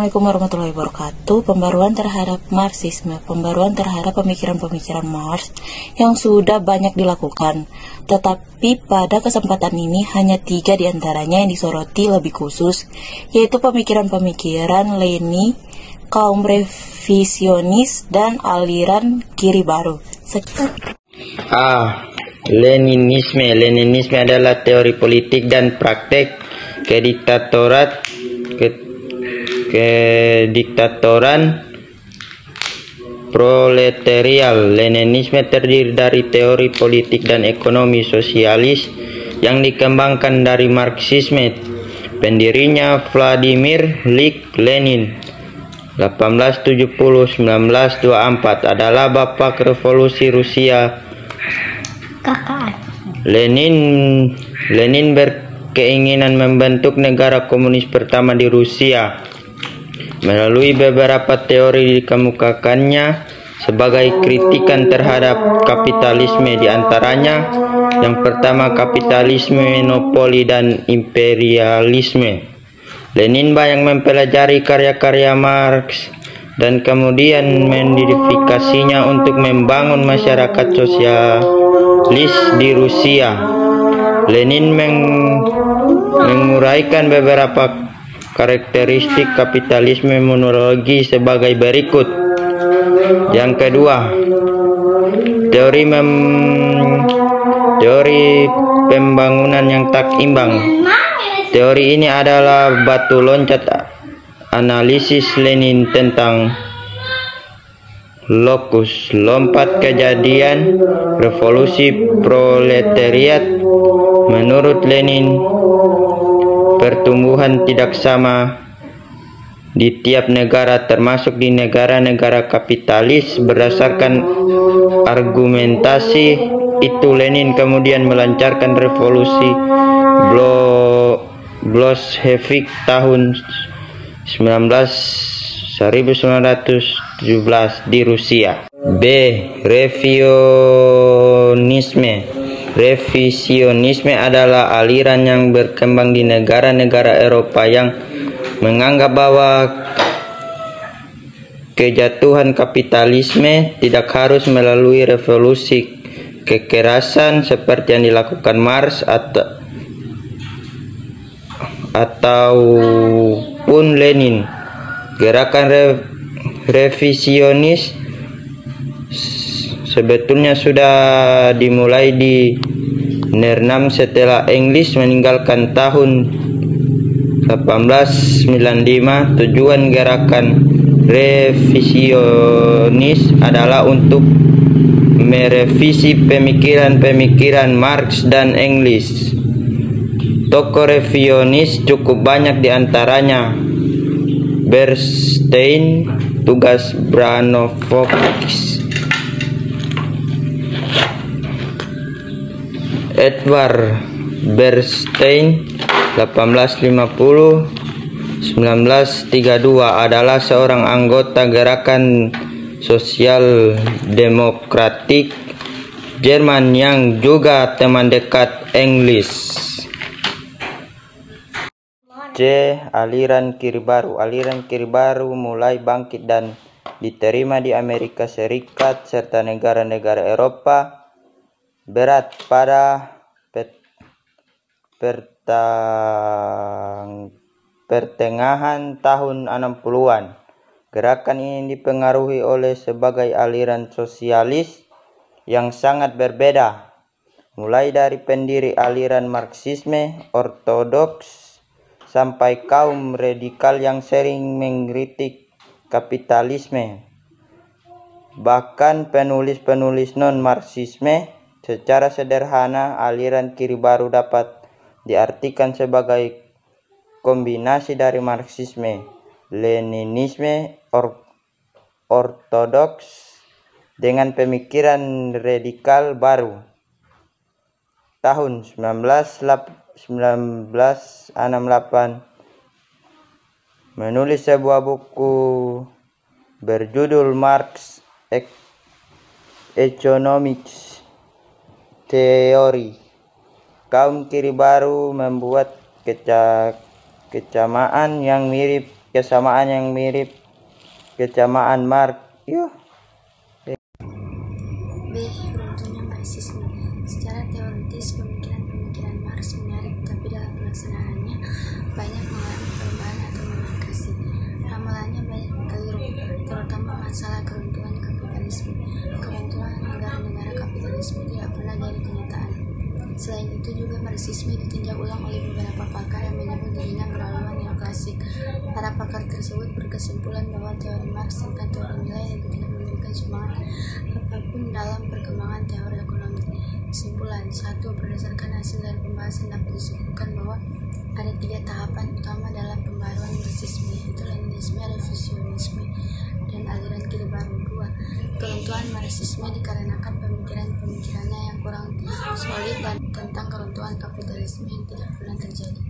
Assalamualaikum warahmatullahi wabarakatuh. Pembaruan terhadap Marxisme, pembaruan terhadap pemikiran-pemikiran Marx yang sudah banyak dilakukan. Tetapi pada kesempatan ini hanya 3 diantaranya yang disoroti lebih khusus, yaitu pemikiran-pemikiran Lenin, kaum revisionis, dan aliran kiri baru. Leninisme. Leninisme adalah teori politik dan praktek kediktatoran proletarial. Leninisme terdiri dari teori politik dan ekonomi sosialis yang dikembangkan dari Marxisme. Pendirinya Vladimir Ilyich Lenin 1870-1924 adalah bapak revolusi Rusia. Lenin berkeinginan membentuk negara komunis pertama di Rusia. Melalui beberapa teori dikemukakannya sebagai kritikan terhadap kapitalisme, di antaranya yang pertama kapitalisme monopoli dan imperialisme. Lenin banyak mempelajari karya-karya Marx dan kemudian memodifikasinya untuk membangun masyarakat sosialis di Rusia. Lenin menguraikan beberapa karakteristik kapitalisme monologi sebagai berikut. Yang kedua, teori pembangunan yang tak imbang. Teori ini adalah batu loncat analisis Lenin tentang lokus lompat kejadian revolusi proletariat. Menurut Lenin, pertumbuhan tidak sama di tiap negara, termasuk di negara-negara kapitalis. Berdasarkan argumentasi itu, Lenin kemudian melancarkan revolusi Bolshevik tahun 1917 di Rusia. B. Revisionisme adalah aliran yang berkembang di negara-negara Eropa yang menganggap bahwa kejatuhan kapitalisme tidak harus melalui revolusi kekerasan seperti yang dilakukan Marx ataupun Lenin. Gerakan revisionis sebetulnya sudah dimulai di Vietnam setelah Inggris meninggalkan tahun 1895. Tujuan gerakan revisionis adalah untuk merevisi pemikiran-pemikiran Marx dan Engels. Tokoh revisionis cukup banyak, diantaranya Bernstein, tugas Branovox, Edward Bernstein 1850-1932 adalah seorang anggota gerakan sosial demokratik Jerman yang juga teman dekat Engels. C. Aliran kiri baru. Aliran kiri baru mulai bangkit dan diterima di Amerika Serikat serta negara-negara Eropa Barat pada pertengahan tahun 60-an. Gerakan ini dipengaruhi oleh sebagai aliran sosialis yang sangat berbeda, mulai dari pendiri aliran Marxisme ortodoks sampai kaum radikal yang sering mengkritik kapitalisme. Bahkan penulis-penulis non-Marxisme. Secara sederhana, aliran kiri baru dapat diartikan sebagai kombinasi dari Marxisme, Leninisme ortodoks dengan pemikiran radikal baru. Tahun 1968 menulis sebuah buku berjudul Marx Economics Theory. Kaum kiri baru membuat kecamaan yang mirip kesamaan yang mirip kesamaan Marx. Yuk. B. Runtuhnya Marxisme. Secara teoritis, pemikiran-pemikiran Marx menarik, tapi dalam pelaksanaannya banyak mengalami perubahan atau modifikasi. Ramalannya banyak keliru, terutama masalah keruntuhan kapitalisme. Keruntuhan negara-negara kapitalisme tidak pernah jadi kenyataan. Selain itu juga Marxisme ditinjau ulang oleh beberapa pakar yang menyebut dirinya berhaluan neoklasik. Para pakar tersebut berkesimpulan bahwa teori Marx tentang teori nilai itu tidak memberikan sumbangan apapun dalam perkembangan teori ekonomi. Kesimpulan 1. Berdasarkan hasil dari pembahasan dapat disebutkan bahwa ada 3 tahapan utama dalam pembaruan Marxisme, yaitu Leninisme, Revisionisme, dan aliran Kiri Baru. 2. Keruntuhan Marxisme dikarenakan pemikiran-pemikirannya yang kurang solid dan tentang keruntuhan kapitalisme yang tidak pernah terjadi.